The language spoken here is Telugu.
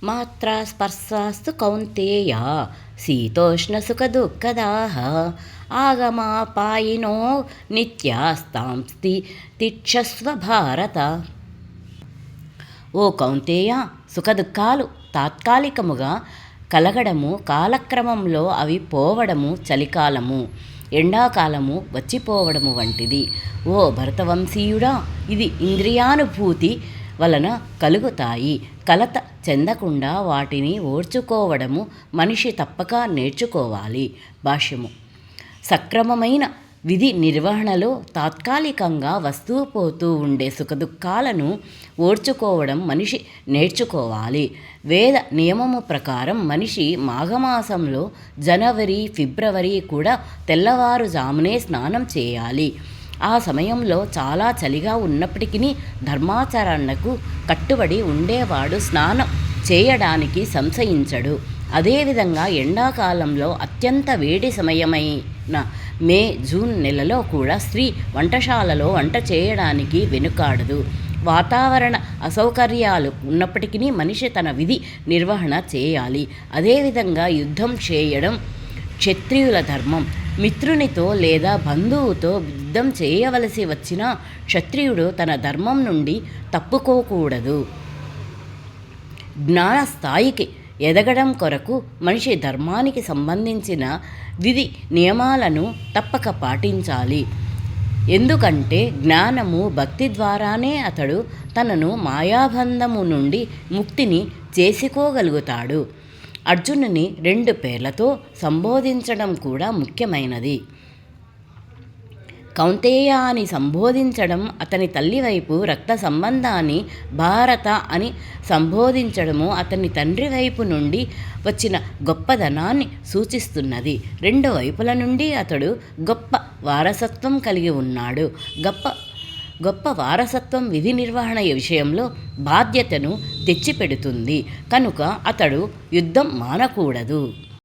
మాత్రా స్పర్శాస్తు కౌంతేయ శీతోష్ణసుఖదుఃఖదాః ఆగమాపాయినో నిత్యాస్తాంస్తి తిక్షస్వ భారత. ఓ కౌంతేయ, సుఖదుఖాలు తాత్కాలికముగా కలగడము, కాలక్రమంలో అవి పోవడము చలికాలము, ఎండాకాలము వచ్చిపోవడము వంటిది. ఓ భరతవంశీయుడా, ఇది ఇంద్రియానుభూతి వలన కలుగుతాయి. కలత చెందకుండా వాటిని ఓర్చుకోవడము మనిషి తప్పక నేర్చుకోవాలి. భాష్యము. సక్రమమైన విధి నిర్వహణలో తాత్కాలికంగా వస్తూ పోతూ ఉండే సుఖదుఖాలను ఓర్చుకోవడం మనిషి నేర్చుకోవాలి. వేద నియమము ప్రకారం మనిషి మాఘమాసంలో జనవరి, ఫిబ్రవరి కూడా తెల్లవారుజామునే స్నానం చేయాలి. ఆ సమయంలో చాలా చలిగా ఉన్నప్పటికీ ధర్మాచరణకు కట్టుబడి ఉండేవాడు స్నానం చేయడానికి సంశయించడు. అదేవిధంగా ఎండాకాలంలో అత్యంత వేడి సమయమైన మే, జూన్ నెలలో కూడా స్త్రీ వంటశాలలో వంట చేయడానికి వెనుకాడదు. వాతావరణ అసౌకర్యాలు ఉన్నప్పటికీ మనిషి తన విధి నిర్వహణ చేయాలి. అదేవిధంగా యుద్ధం చేయడం క్షత్రియుల ధర్మం. మిత్రునితో లేదా బంధువుతో యుద్ధం చేయవలసి వచ్చినా క్షత్రియుడు తన ధర్మం నుండి తప్పుకోకూడదు. జ్ఞాన స్థాయికి ఎదగడం కొరకు మనిషి ధర్మానికి సంబంధించిన విధి నియమాలను తప్పక పాటించాలి. ఎందుకంటే జ్ఞానము, భక్తి ద్వారానే అతడు తనను మాయాబంధము నుండి ముక్తిని చేసుకోగలుగుతాడు. అర్జునుని 2 పేర్లతో సంబోధించడం కూడా ముఖ్యమైనది. కౌంతేయ అని సంబోధించడం, అతని తల్లి వైపు రక్త సంబంధాన్ని భారత అని సంబోధించడము అతని తండ్రి వైపు నుండి వచ్చిన గొప్పదనాన్ని సూచిస్తున్నది. 2 వైపుల నుండి అతడు గొప్ప వారసత్వం కలిగి ఉన్నాడు. గొప్ప వారసత్వం విధి నిర్వహణ విషయంలో బాధ్యతను తెచ్చిపెడుతుంది. కనుక అతడు యుద్ధం మానకూడదు.